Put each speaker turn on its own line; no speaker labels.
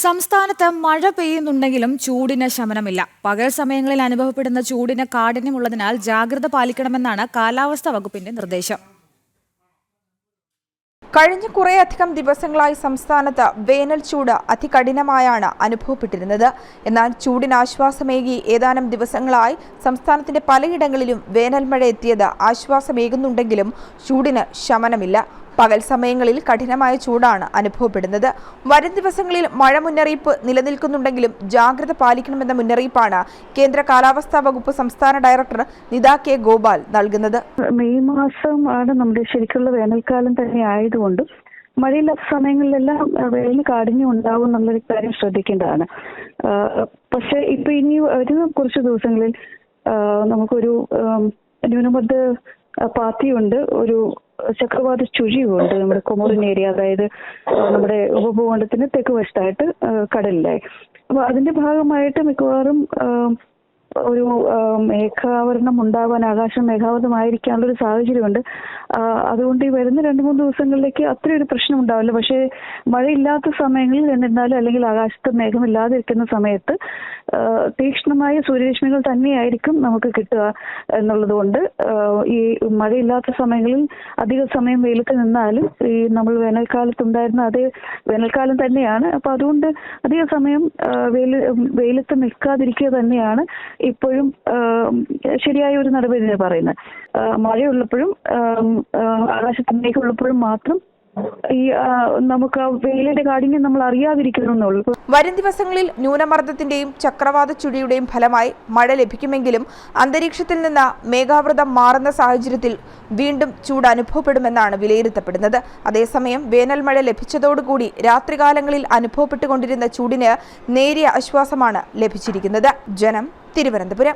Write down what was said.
സംസ്ഥാനത്ത് മഴ പെയ്യുന്നുണ്ടെങ്കിലും ചൂടിന് ശമനമില്ല. പകൽ സമയങ്ങളിൽ അനുഭവപ്പെടുന്ന ചൂടിന് കാഠിന്യമുള്ളതിനാൽ ജാഗ്രത പാലിക്കണമെന്നാണ് കാലാവസ്ഥാ വകുപ്പിന്റെ നിർദ്ദേശം.
കഴിഞ്ഞ കുറേയധികം ദിവസങ്ങളായി സംസ്ഥാനത്ത് വേനൽ ചൂട് അതികഠിനമായാണ് അനുഭവപ്പെട്ടിരുന്നത്. എന്നാൽ ചൂടിന് ആശ്വാസമേകി ഏതാനും ദിവസങ്ങളായി സംസ്ഥാനത്തിന്റെ പലയിടങ്ങളിലും വേനൽ മഴ എത്തിയത് ആശ്വാസമേകുന്നുണ്ടെങ്കിലും ചൂടിന് ശമനമില്ല. പകൽ സമയങ്ങളിൽ കഠിനമായ ചൂടാണ് അനുഭവപ്പെടുന്നത്. വരും ദിവസങ്ങളിൽ മഴ മുന്നറിയിപ്പ് നിലനിൽക്കുന്നുണ്ടെങ്കിലും ജാഗ്രത പാലിക്കണമെന്ന മുന്നറിയിപ്പാണ് കേന്ദ്ര കാലാവസ്ഥാ വകുപ്പ് സംസ്ഥാന ഡയറക്ടർ നിത കെ ഗോപാൽ നൽകുന്നത്.
മെയ് മാസം ആണ് നമ്മുടെ ശരിക്കുള്ള വേനൽക്കാലം തന്നെ ആയതുകൊണ്ട് മഴയില്ലാത്ത സമയങ്ങളിലെല്ലാം വേനൽ കാഠിന്യം ഉണ്ടാവും എന്നുള്ളൊരു കാര്യം ശ്രദ്ധിക്കേണ്ടതാണ്. പക്ഷെ ഇപ്പൊ ഇനി ഒരു കുറച്ച് ദിവസങ്ങളിൽ നമുക്കൊരു ന്യൂനമർദ്ദ പാത്തിയുണ്ട്, ഒരു ചക്രവാത ചുഴിയുണ്ട് നമ്മുടെ കൊമോറിൻ ഏരിയ, അതായത് നമ്മുടെ ഉപഭൂഖണ്ഡത്തിന് തെക്ക് വശത്തായിട്ട് കടലിലായി. അപ്പൊ അതിന്റെ ഭാഗമായിട്ട് മിക്കവാറും ഒരു മേഘാവരണം ഉണ്ടാവാൻ, ആകാശം മേഘാവൃതമായിരിക്കാനുള്ള ഒരു സാഹചര്യമുണ്ട്. അതുകൊണ്ട് ഈ വരുന്ന 2-3 ദിവസങ്ങളിലേക്ക് അത്രയൊരു പ്രശ്നം ഉണ്ടാവില്ല. പക്ഷേ മഴയില്ലാത്ത സമയങ്ങളിൽ എന്നിരുന്നാലും, അല്ലെങ്കിൽ ആകാശത്ത് മേഘമില്ലാതിരിക്കുന്ന സമയത്ത് തീക്ഷ്ണമായ സൂര്യരശ്മികൾ തന്നെയായിരിക്കും നമുക്ക് കിട്ടുക എന്നുള്ളത് കൊണ്ട് ഈ മഴയില്ലാത്ത സമയങ്ങളിൽ അധിക സമയം വെയിലത്ത് നിന്നാലും ഈ നമ്മൾ വേനൽക്കാലത്തുണ്ടായിരുന്ന അതേ വേനൽക്കാലം തന്നെയാണ്. അപ്പൊ അതുകൊണ്ട് അധിക സമയം വെയിലത്ത് നിൽക്കാതിരിക്കുക തന്നെയാണ് ഇപ്പോഴും ശരിയായ ഒരു നടപടി പറയുന്നത്. മഴയുള്ളപ്പോഴും ആകാശത്തിലേക്ക് ഉള്ളപ്പോഴും മാത്രം ഈ നമുക്ക് വെയിലിന്റെ കാഠിന്യം നമ്മൾ അറിയാതിരിക്കുന്നുള്ളൂ.
വരും ദിവസങ്ങളിൽ ന്യൂനമർദ്ദത്തിന്റെയും ചക്രവാത ചുഴിയുടെയും ഫലമായി മഴ ലഭിക്കുമെങ്കിലും അന്തരീക്ഷത്തിൽ നിന്ന് മേഘാവൃതം മാറുന്ന സാഹചര്യത്തിൽ വീണ്ടും ചൂട് അനുഭവപ്പെടുമെന്നാണ് വിലയിരുത്തപ്പെടുന്നത്. അതേസമയം വേനൽ മഴ ലഭിച്ചതോടുകൂടി രാത്രികാലങ്ങളിൽ അനുഭവപ്പെട്ടുകൊണ്ടിരുന്ന ചൂടിന് നേരിയ ആശ്വാസമാണ് ലഭിച്ചിരിക്കുന്നത്. ജനം, തിരുവനന്തപുരം.